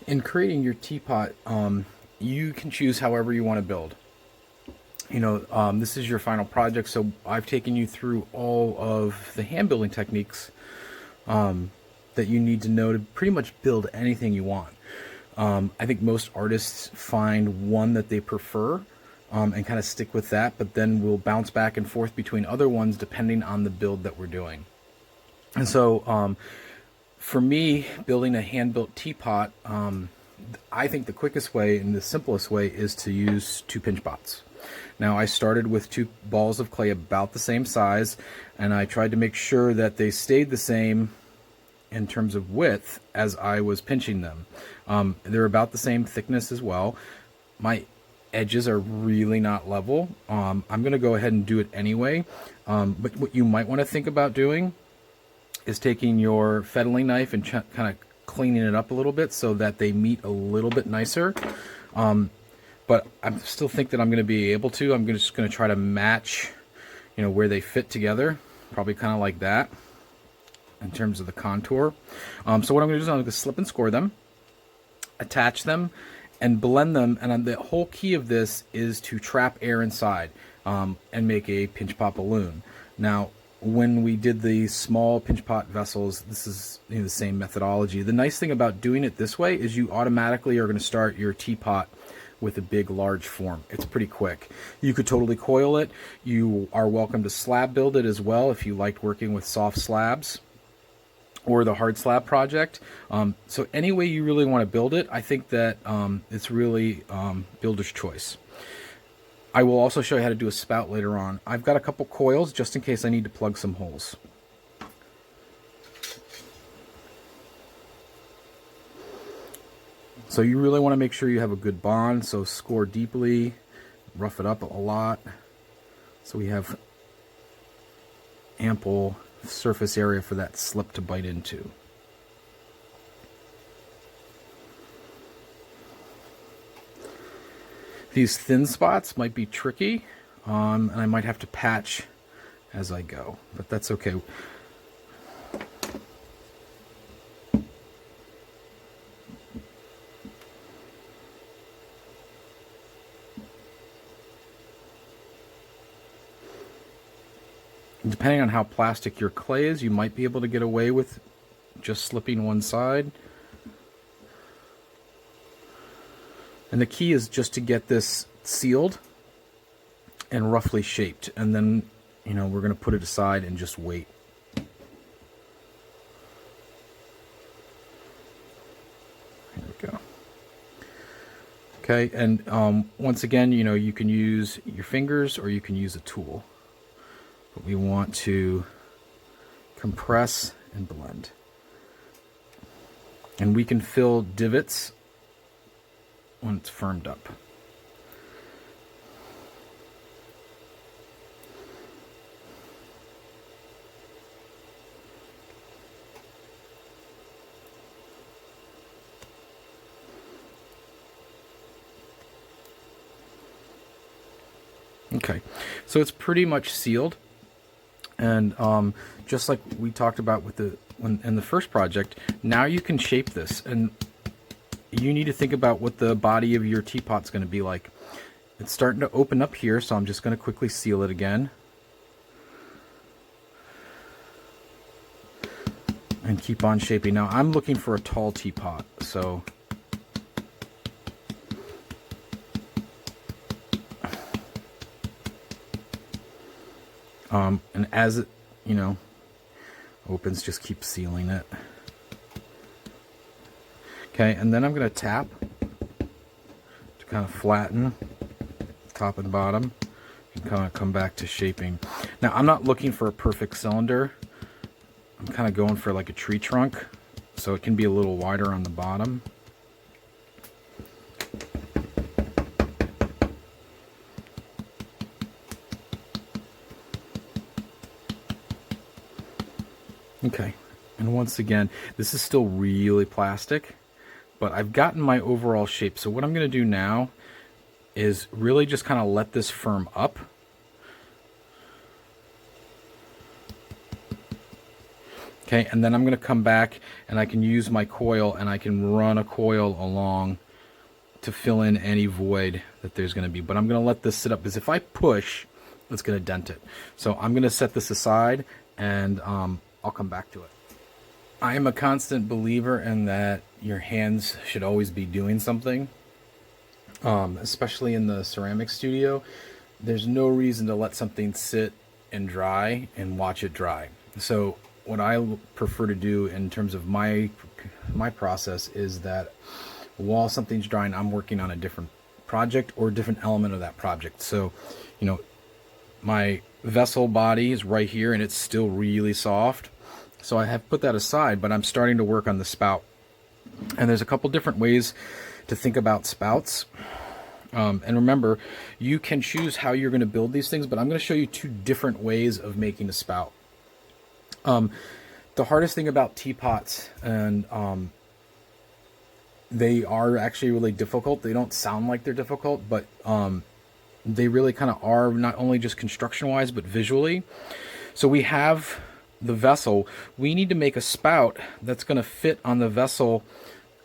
In creating your teapot, you can choose however you want to build. This is your final project, so I've taken you through all of the hand building techniques that you need to know to pretty much build anything you want. I think most artists find one that they prefer and kind of stick with that, but then we'll bounce back and forth between other ones depending on the build that we're doing. And so for me, building a hand-built teapot, I think the quickest way and the simplest way is to use 2 pinch pots. Now, I started with 2 balls of clay about the same size, and I tried to make sure that they stayed the same in terms of width as I was pinching them. They're about the same thickness as well. My edges are really not level. I'm going to go ahead and do it anyway, but what you might want to think about doing is taking your fettling knife and kind of cleaning it up a little bit so that they meet a little bit nicer. But I still think that I'm going to be able to. I'm just going to try to match, where they fit together, probably kind of like that in terms of the contour. So what I'm going to do is I'm going to slip and score them, attach them, and blend them. And the whole key of this is to trap air inside and make a pinch pot balloon. Now, when we did the small pinch pot vessels, this is the same methodology. The nice thing about doing it this way is you automatically are going to start your teapot with a big, large form. It's pretty quick. You could totally coil it. You are welcome to slab build it as well if you liked working with soft slabs or the hard slab project. So any way you really want to build it, I think that it's really builder's choice. I will also show you how to do a spout later on. I've got a couple coils just in case I need to plug some holes. So you really want to make sure you have a good bond, so score deeply, rough it up a lot, so we have ample surface area for that slip to bite into. These thin spots might be tricky, and I might have to patch as I go, but that's okay. Depending on how plastic your clay is, you might be able to get away with just slipping one side. And the key is just to get this sealed and roughly shaped. And then, we're going to put it aside and just wait. There we go. Okay, and once again, you can use your fingers or you can use a tool. But we want to compress and blend. And we can fill divots when it's firmed up. Okay, so it's pretty much sealed. And just like we talked about with in the first project, now you can shape this, and you need to think about what the body of your teapot's going to be like. It's starting to open up here, so I'm just going to quickly seal it again. And keep on shaping. Now I'm looking for a tall teapot, so and as it, opens, just keep sealing it. Okay, and then I'm going to tap to kind of flatten top and bottom and kind of come back to shaping. Now, I'm not looking for a perfect cylinder. I'm kind of going for like a tree trunk, so it can be a little wider on the bottom. Okay, and once again, this is still really plastic, but I've gotten my overall shape. So what I'm going to do now is really just kind of let this firm up. Okay, and then I'm going to come back and I can use my coil and I can run a coil along to fill in any void that there's going to be. But I'm going to let this sit up because if I push, it's going to dent it. So I'm going to set this aside and I'll come back to it. I am a constant believer in that your hands should always be doing something, especially in the ceramic studio. There's no reason to let something sit and dry and watch it dry. So what I prefer to do in terms of my process is that while something's drying, I'm working on a different project or a different element of that project. So, you know, my vessel body is right here and it's still really soft. So I have put that aside, but I'm starting to work on the spout. And there's a couple different ways to think about spouts. And remember, you can choose how you're going to build these things, but I'm going to show you two different ways of making a spout. The hardest thing about teapots, and they are actually really difficult. They don't sound like they're difficult, but they really kind of are, not only just construction-wise, but visually. So we have the vessel. We need to make a spout that's going to fit on the vessel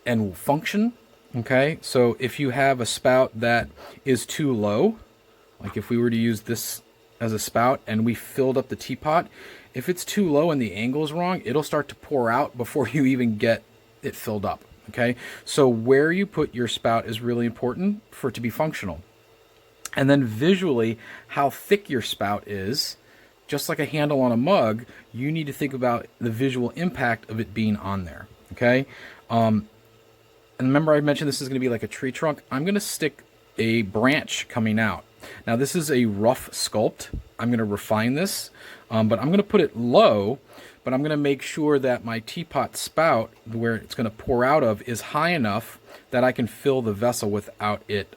and function. Okay, so if you have a spout that is too low, like if we were to use this as a spout and we filled up the teapot, if it's too low and the angle is wrong, it'll start to pour out before you even get it filled up. Okay, so where you put your spout is really important for it to be functional. And then visually, how thick your spout is, just like a handle on a mug, you need to think about the visual impact of it being on there. Okay, and remember I mentioned this is going to be like a tree trunk. I'm going to stick a branch coming out. Now this is a rough sculpt. I'm going to refine this, but I'm going to put it low, but I'm going to make sure that my teapot spout, where it's going to pour out of, is high enough that I can fill the vessel without it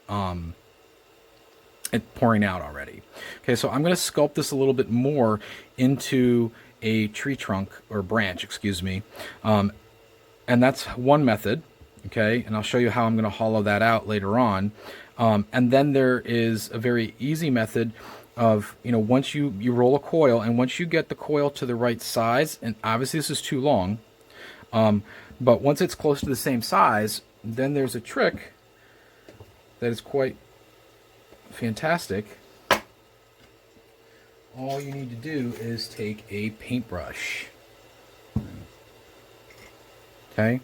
pouring out already. Okay, so I'm going to sculpt this a little bit more into a tree trunk, or branch, excuse me. And that's one method. Okay, and I'll show you how I'm going to hollow that out later on. And then there is a very easy method of, you know, once you roll a coil, and once you get the coil to the right size, and obviously this is too long, but once it's close to the same size, then there's a trick that is quite fantastic. All you need to do is take a paintbrush. Okay.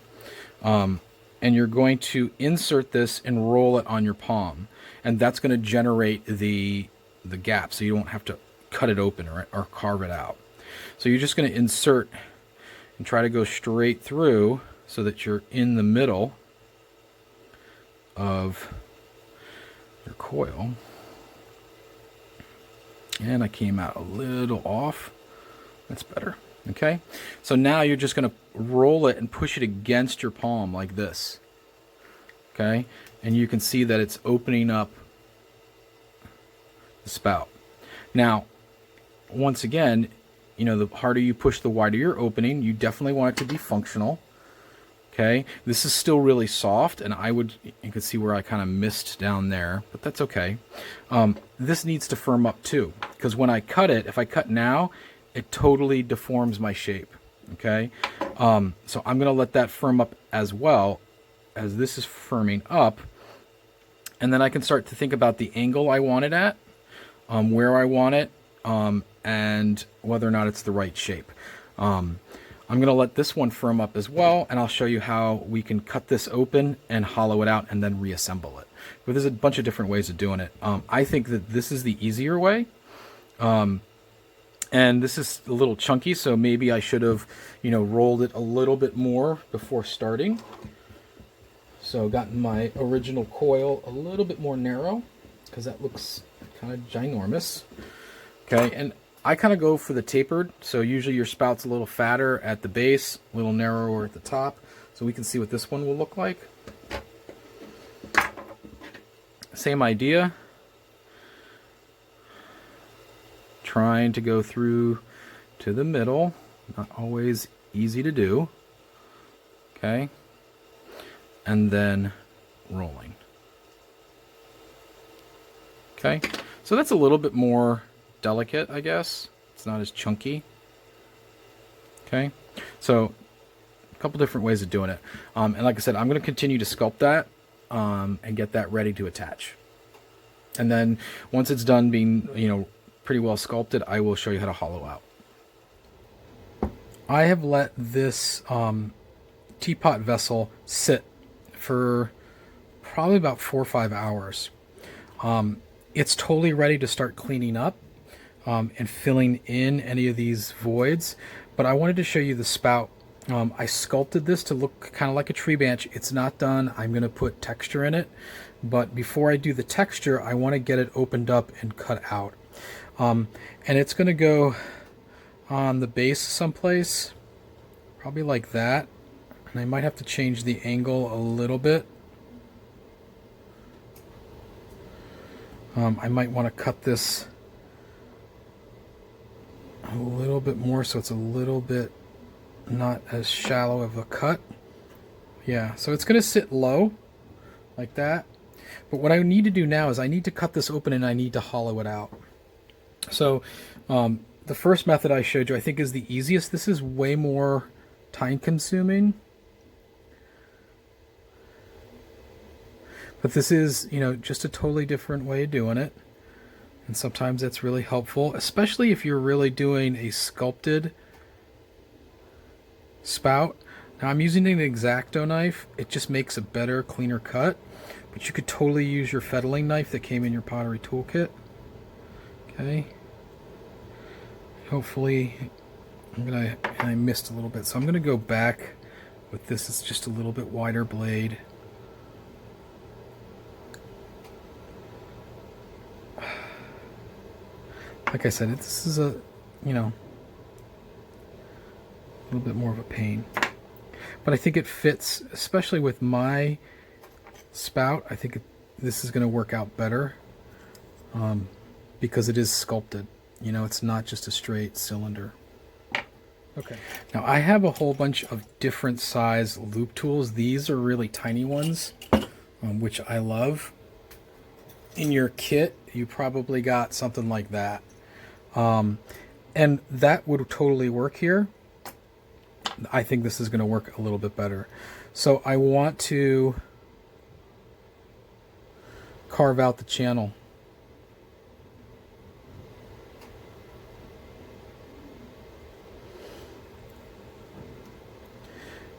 And you're going to insert this and roll it on your palm, and that's going to generate the gap, so you don't have to cut it open or carve it out. So you're just going to insert and try to go straight through so that you're in the middle of your coil. And I came out a little off. That's better. Okay, so now you're just going to roll it and push it against your palm like this. Okay, and you can see that it's opening up the spout. Now, once again, you know, the harder you push, the wider your opening. You definitely want it to be functional. Okay, this is still really soft, and you can see where I kind of missed down there, but that's okay. This needs to firm up too, because when I cut it, if I cut now, it totally deforms my shape. Okay, so I'm going to let that firm up as well as this is firming up, and then I can start to think about the angle I want it at, where I want it, and whether or not it's the right shape. I'm going to let this one firm up as well, and I'll show you how we can cut this open and hollow it out and then reassemble it. But there's a bunch of different ways of doing it. I think that this is the easier way. And this is a little chunky, so maybe I should have, you know, rolled it a little bit more before starting. So gotten my original coil a little bit more narrow, because that looks kind of ginormous. Okay, and I kind of go for the tapered, so usually your spout's a little fatter at the base, a little narrower at the top. So we can see what this one will look like. Same idea. Trying to go through to the middle, not always easy to do. Okay, and then rolling. Okay, so that's a little bit more delicate, I guess. It's not as chunky. Okay, So a couple different ways of doing it. And like I said, I'm going to continue to sculpt that and get that ready to attach. And then once it's done being, pretty well sculpted, I will show you how to hollow out. I have let this teapot vessel sit for probably about 4 or 5 hours. It's totally ready to start cleaning up and filling in any of these voids, but I wanted to show you the spout. I sculpted this to look kind of like a tree branch. It's not done. I'm going to put texture in it, but before I do the texture, I want to get it opened up and cut out. And it's going to go on the base someplace, probably like that. And I might have to change the angle a little bit. I might want to cut this a little bit more so it's a little bit not as shallow of a cut. Yeah, so it's going to sit low like that. But what I need to do now is I need to cut this open and I need to hollow it out. So the first method I showed you I think is the easiest. This is way more time consuming. But this is, just a totally different way of doing it. And sometimes that's really helpful, especially if you're really doing a sculpted spout. Now I'm using an X-Acto knife. It just makes a better, cleaner cut. But you could totally use your fettling knife that came in your pottery toolkit. Okay. Hopefully, I missed a little bit. So I'm going to go back with this. It's just a little bit wider blade. Like I said, this is a, little bit more of a pain. But I think it fits, especially with my spout. I think this is going to work out better because it is sculpted. It's not just a straight cylinder. Okay. Now I have a whole bunch of different size loop tools. These are really tiny ones, which I love. In your kit, you probably got something like that. And that would totally work here. I think this is going to work a little bit better. So I want to carve out the channel.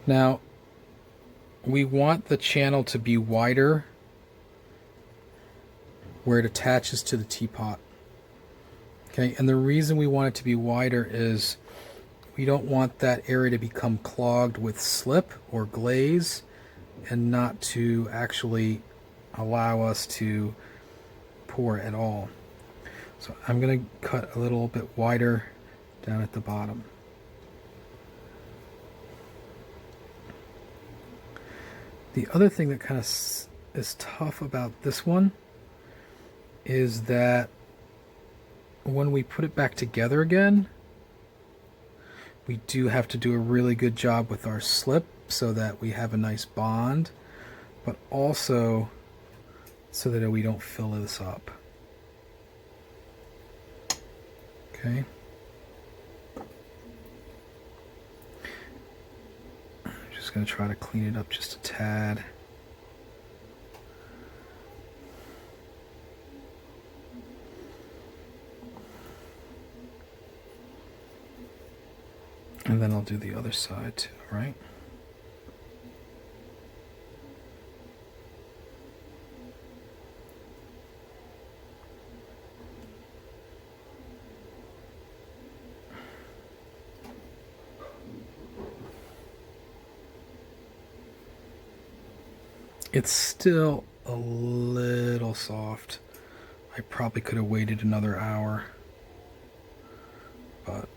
Now, we want the channel to be wider where it attaches to the teapot. Okay, and the reason we want it to be wider is we don't want that area to become clogged with slip or glaze and not to actually allow us to pour at all. So I'm going to cut a little bit wider down at the bottom. The other thing that kind of is tough about this one is that when we put it back together again, we do have to do a really good job with our slip so that we have a nice bond, but also so that we don't fill this up. Okay. I'm just going to try to clean it up just a tad. And then I'll do the other side too, right? It's still a little soft. I probably could have waited another hour, but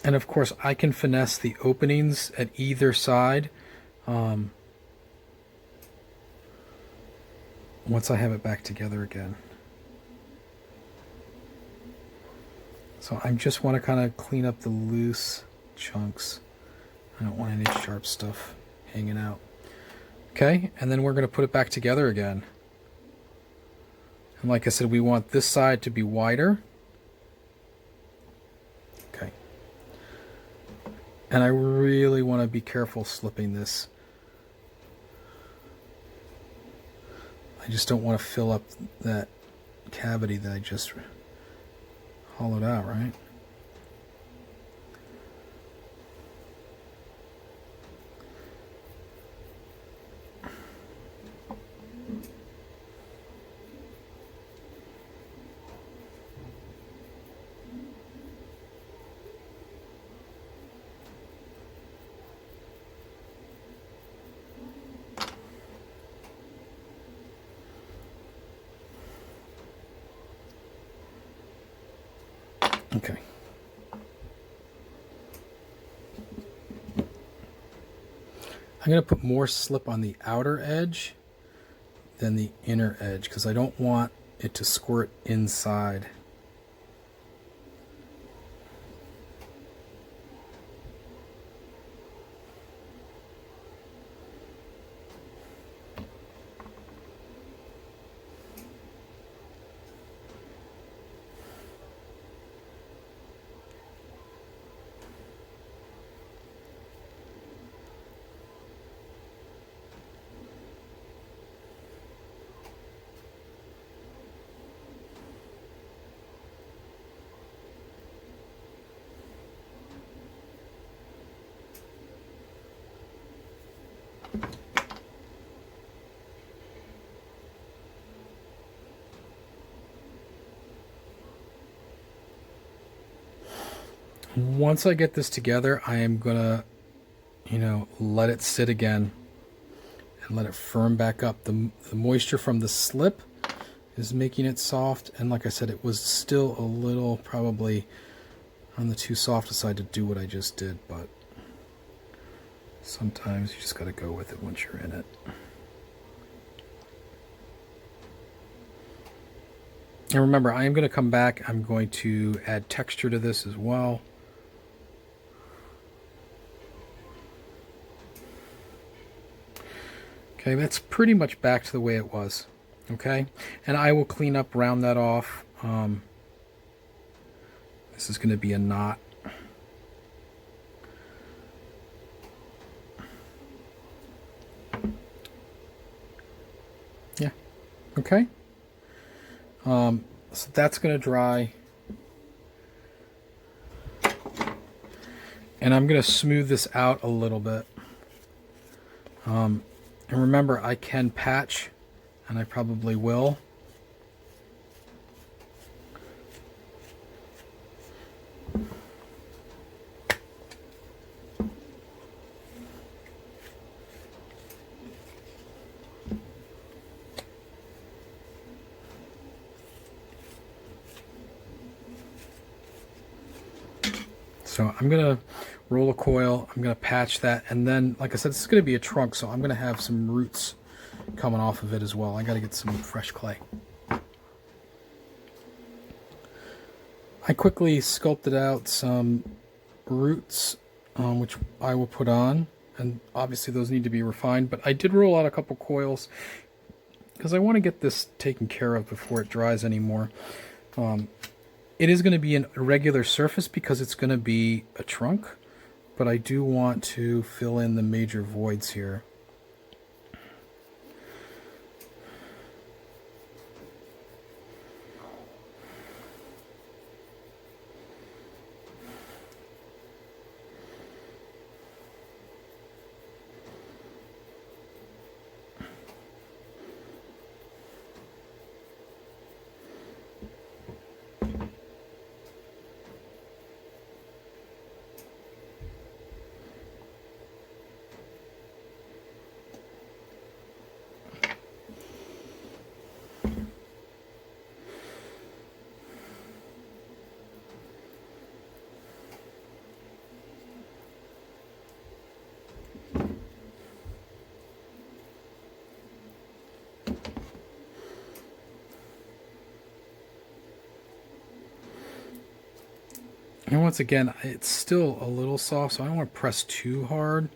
and of course I can finesse the openings at either side once I have it back together again. So I just want to kind of clean up the loose chunks. I don't want any sharp stuff hanging out. Okay, and then we're going to put it back together again. And like I said, we want this side to be wider. Okay. And I really want to be careful slipping this. I just don't want to fill up that cavity that I just hollowed out, right? Okay. I'm going to put more slip on the outer edge than the inner edge because I don't want it to squirt inside. Once I get this together, I am gonna, let it sit again and let it firm back up. The moisture from the slip is making it soft, and like I said, it was still a little probably on the too soft side to do what I just did, but sometimes you just gotta go with it once you're in it. And remember, I am going to come back. I'm going to add texture to this as well. Okay, that's pretty much back to the way it was. Okay, and I will clean up, round that off. This is going to be a knot. Yeah, okay. So that's going to dry. And I'm going to smooth this out a little bit. And remember, I can patch, and I probably will. So I'm going to roll a coil, I'm going to patch that, and then, like I said, this is going to be a trunk, so I'm going to have some roots coming off of it as well. I got to get some fresh clay. I quickly sculpted out some roots, which I will put on, and obviously those need to be refined, but I did roll out a couple coils because I want to get this taken care of before it dries anymore. It is going to be an irregular surface because it's going to be a trunk, but I do want to fill in the major voids here. And once again, it's still a little soft, so I don't want to press too hard.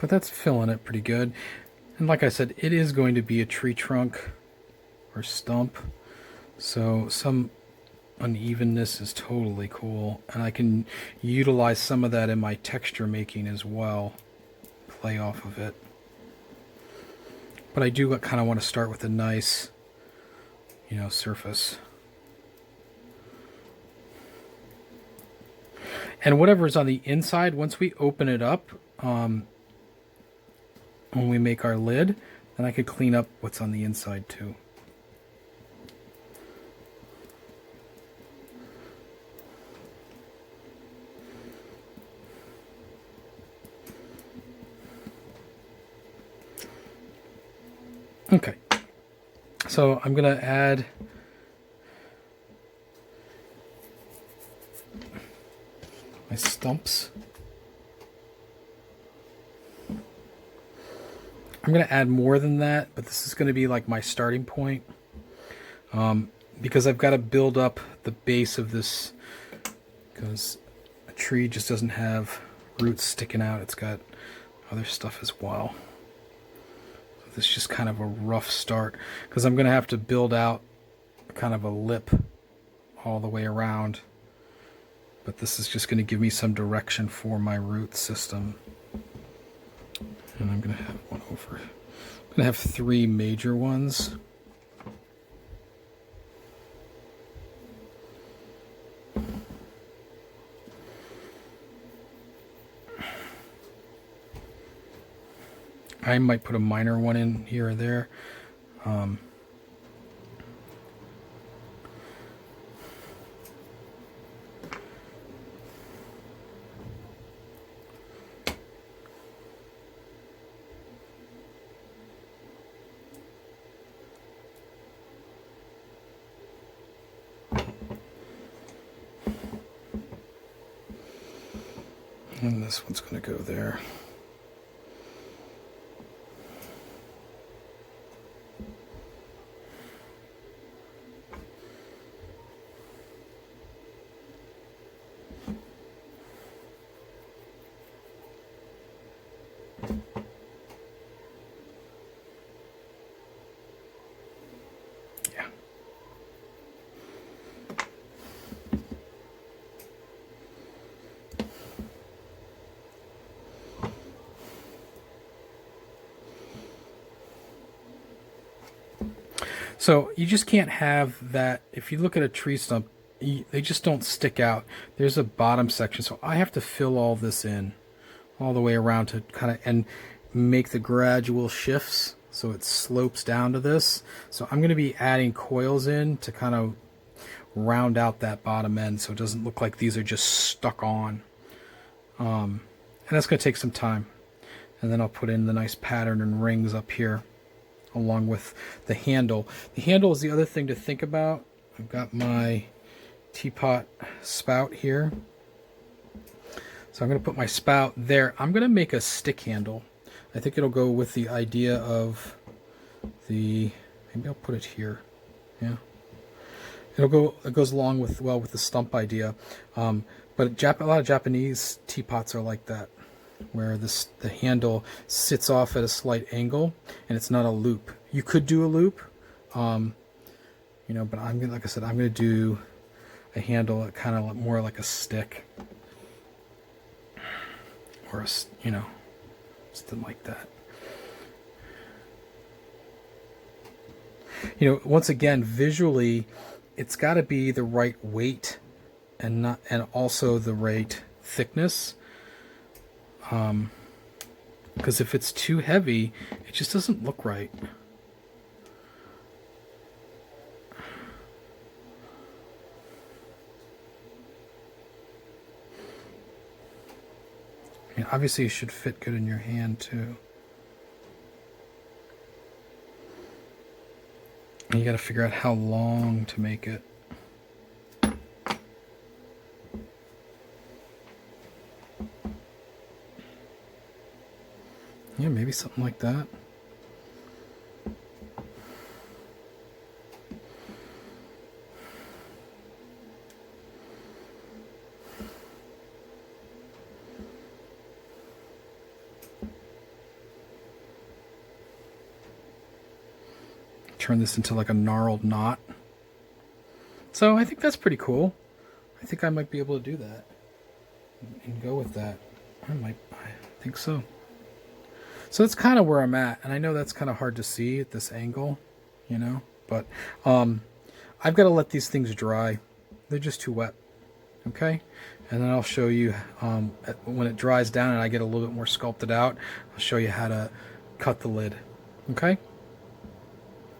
but that's filling it pretty good. And like I said, it is going to be a tree trunk or stump, so some unevenness is totally cool, and I can utilize some of that in my texture making as well, play off of it. But I do kind of want to start with a nice, surface. And whatever's on the inside, once we open it up, when we make our lid, then I could clean up what's on the inside too. Okay, so I'm going to add my stumps. I'm going to add more than that, but this is going to be like my starting point, because I've got to build up the base of this, because a tree just doesn't have roots sticking out. It's got other stuff as well. This is just kind of a rough start, because I'm going to have to build out kind of a lip all the way around, but this is just going to give me some direction for my root system. And I'm going to have one over. I'm going to have 3 major ones. I might put a minor one in here or there. And this one's going to go there. So you just can't have that. If you look at a tree stump, they just don't stick out. There's a bottom section, so I have to fill all this in all the way around to kind of and make the gradual shifts so it slopes down to this. So I'm going to be adding coils in to kind of round out that bottom end so it doesn't look like these are just stuck on. And that's going to take some time. And then I'll put in the nice pattern and rings up here along with the handle. The handle is the other thing to think about. I've got my teapot spout here. So I'm going to put my spout there. I'm going to make a stick handle. I think it'll go with the idea of the, maybe I'll put it here. Yeah. It goes along with, well, with the stump idea. But a lot of Japanese teapots are like that, where the handle sits off at a slight angle and it's not a loop. You could do a loop, but I'm gonna, like I said, I'm gonna do a handle that kind of more like a stick, or something like that. Once again, visually, it's got to be the right weight and also the right thickness. Because if it's too heavy, it just doesn't look right. Obviously it should fit good in your hand too. And you got to figure out how long to make it. Yeah, maybe something like that. turn this into like a gnarled knot. So I think that's pretty cool. I think I might be able to do that and go with that. I think so. So that's kind of where I'm at, and I know that's kind of hard to see at this angle, you know, but I've got to let these things dry. They're just too wet, okay? And then I'll show you when it dries down and I get a little bit more sculpted out, I'll show you how to cut the lid, okay?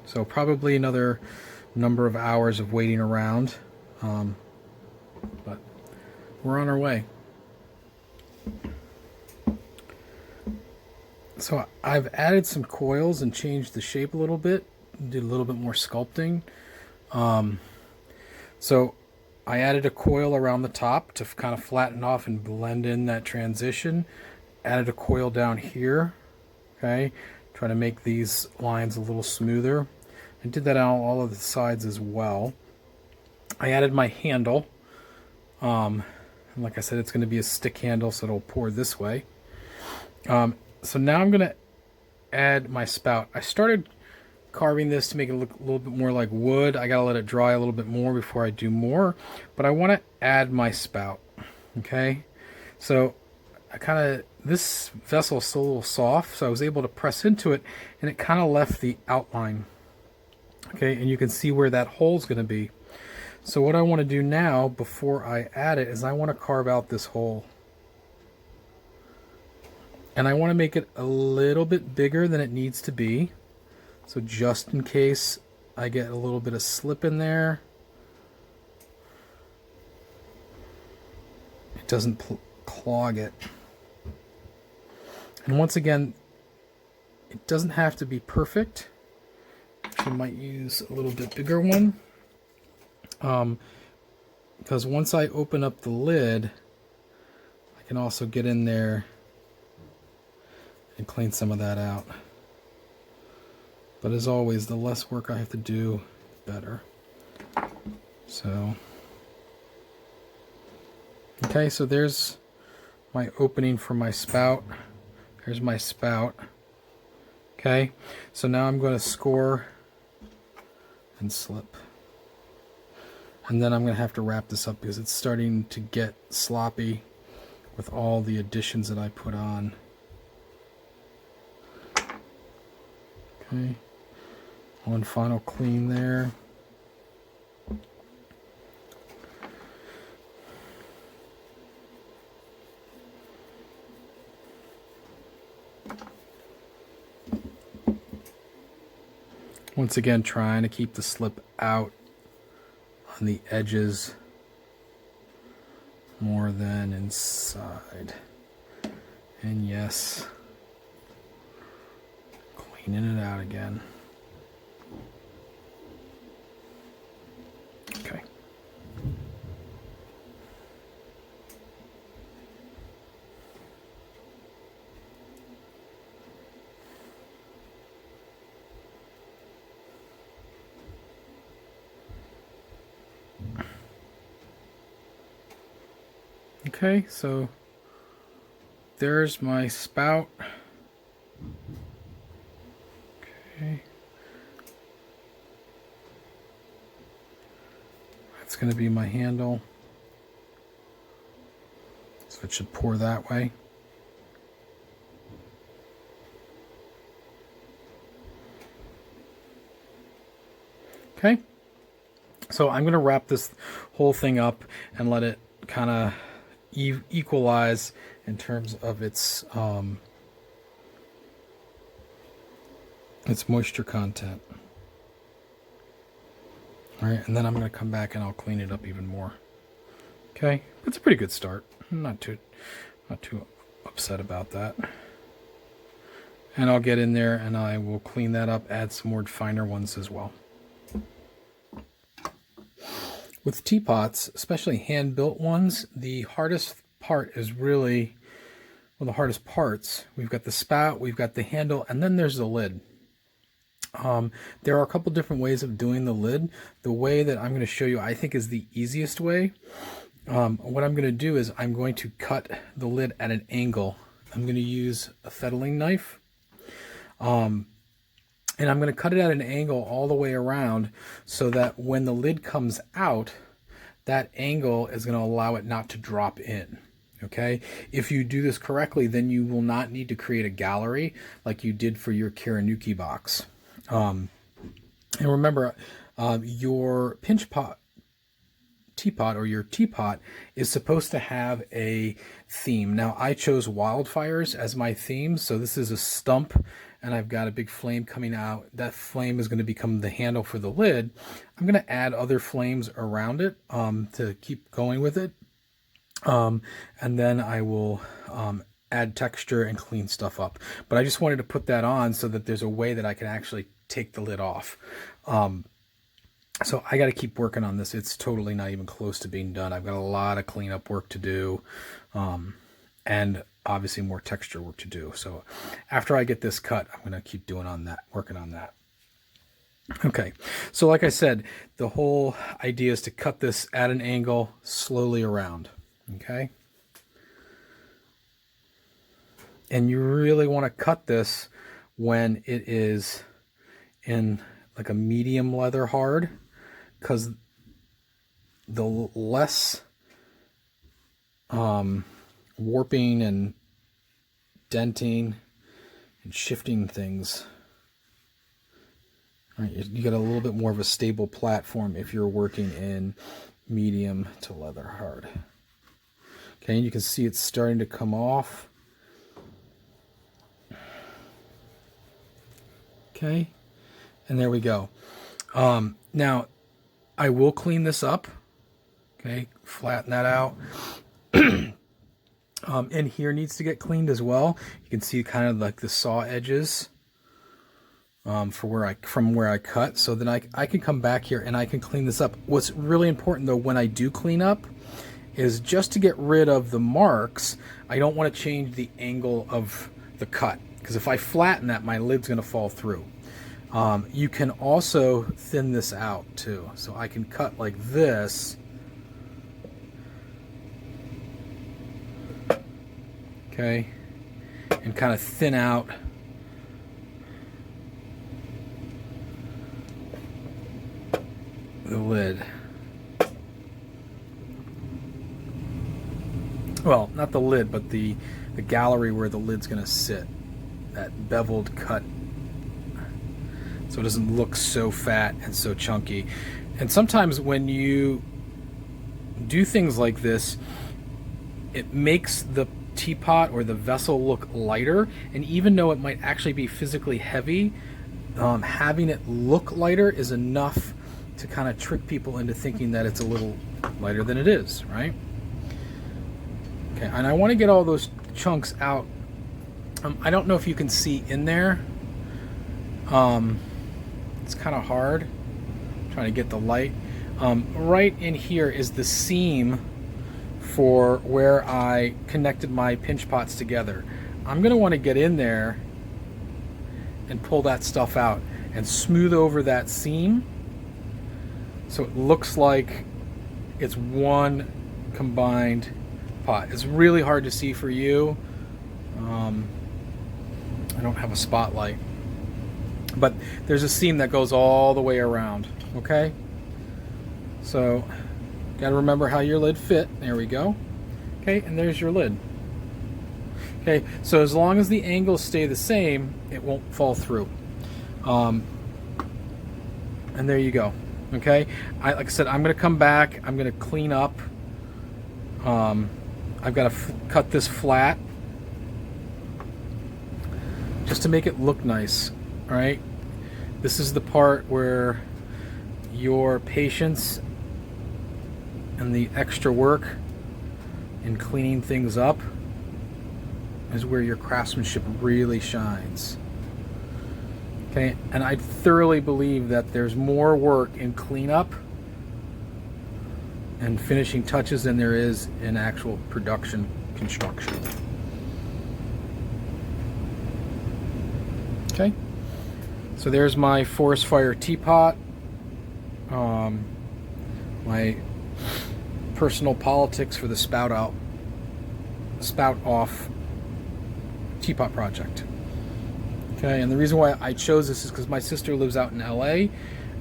So probably another number of hours of waiting around, but we're on our way. So I've added some coils and changed the shape a little bit, did a little bit more sculpting. So I added a coil around the top to kind of flatten off and blend in that transition. Added a coil down here, okay, try to make these lines a little smoother. I did that on all of the sides as well. I added my handle. And like I said, it's going to be a stick handle, so it'll pour this way. So now I'm going to add my spout. I started carving this to make it look a little bit more like wood. I got to let it dry a little bit more before I do more. But I want to add my spout. Okay? So this vessel is still a little soft, so I was able to press into it, and it kind of left the outline. Okay? And you can see where that hole's going to be. So what I want to do now, before I add it, is I want to carve out this hole. And I want to make it a little bit bigger than it needs to be. So just in case I get a little bit of slip in there, it doesn't clog it. And once again, it doesn't have to be perfect. Actually, might use a little bit bigger one. Because once I open up the lid, I can also get in there and clean some of that out. But as always, the less work I have to do, the better. So, okay, so there's my opening for my spout. Here's my spout. Okay, so now I'm going to score and slip. And then I'm going to have to wrap this up because it's starting to get sloppy with all the additions that I put on. Okay, one final clean there. Once again, trying to keep the slip out on the edges more than inside. And yes, cleaning it out again. Okay. Okay, so there's my spout. Okay. That's going to be my handle. So it should pour that way. Okay. So I'm going to wrap this whole thing up and let it kind of equalize in terms of its moisture content. All right, and then I'm going to come back and I'll clean it up even more. Okay, it's a pretty good start. I'm not too upset about that. And I'll get in there and I will clean that up, add some more finer ones as well. With teapots, especially hand-built ones, the hardest part is really, well, the hardest parts. We've got the spout, we've got the handle, and then there's the lid. There are a couple different ways of doing the lid. The way that I'm going to show you, I think, is the easiest way. What I'm going to do is I'm going to cut the lid at an angle. I'm going to use a fettling knife. And I'm going to cut it at an angle all the way around so that when the lid comes out, that angle is going to allow it not to drop in. Okay, if you do this correctly, then you will not need to create a gallery like you did for your Karanuki box. And remember, your teapot or your teapot is supposed to have a theme. Now, I chose wildfires as my theme, so this is a stump, and I've got a big flame coming out. That flame is going to become the handle for the lid. I'm going to add other flames around it to keep going with it. And then I will add texture and clean stuff up. But I just wanted to put that on so that there's a way that I can actually take the lid off. So I got to keep working on this. It's totally not even close to being done. I've got a lot of cleanup work to do, and obviously more texture work to do. So after I get this cut, I'm going to keep working on that. Okay, so like I said, the whole idea is to cut this at an angle slowly around. Okay, and you really want to cut this when it is in like a medium leather hard, because the less warping and denting and shifting things, right, you get a little bit more of a stable platform if you're working in medium to leather hard. Okay, and you can see it's starting to come off. Okay, and there we go. Now, I will clean this up. Okay, flatten that out. And here needs to get cleaned as well. You can see kind of like the saw edges from where I cut. So then I can come back here and I can clean this up. What's really important though when I do clean up is just to get rid of the marks. I don't want to change the angle of the cut, because if I flatten that, my lid's going to fall through. You can also thin this out too. So I can cut like this. Okay. And kind of thin out the lid. Well, not the lid, but the gallery where the lid's going to sit. That beveled cut. So it doesn't look so fat and so chunky. And sometimes when you do things like this, it makes the teapot or the vessel look lighter. And even though it might actually be physically heavy, having it look lighter is enough to kind of trick people into thinking that it's a little lighter than it is, right? Okay, and I want to get all those chunks out. I don't know if you can see in there. It's kind of hard. I'm trying to get the light. Right in here is the seam for where I connected my pinch pots together. I'm going to want to get in there and pull that stuff out and smooth over that seam so it looks like it's one combined pot. It's really hard to see for you. I don't have a spotlight, but there's a seam that goes all the way around. Okay, so got to remember how your lid fit. There we go. Okay, and there's your lid. Okay, so as long as the angles stay the same, it won't fall through. And there you go. Okay, like I said, I'm going to come back. I'm going to clean up. I've got to cut this flat just to make it look nice. All right, this is the part where your patience and the extra work in cleaning things up is where your craftsmanship really shines. Okay, and I thoroughly believe that there's more work in cleanup and finishing touches than there is in actual production construction. Okay, so there's my forest fire teapot, my personal politics for the spout off teapot project. Okay, and the reason why I chose this is because my sister lives out in LA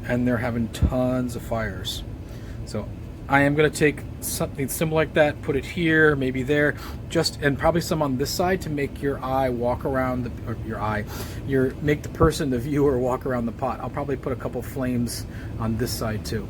and they're having tons of fires. So I am going to take something similar like that, put it here, maybe there, and probably some on this side to make your eye walk around make the person, the viewer, walk around the pot. I'll probably put a couple flames on this side too.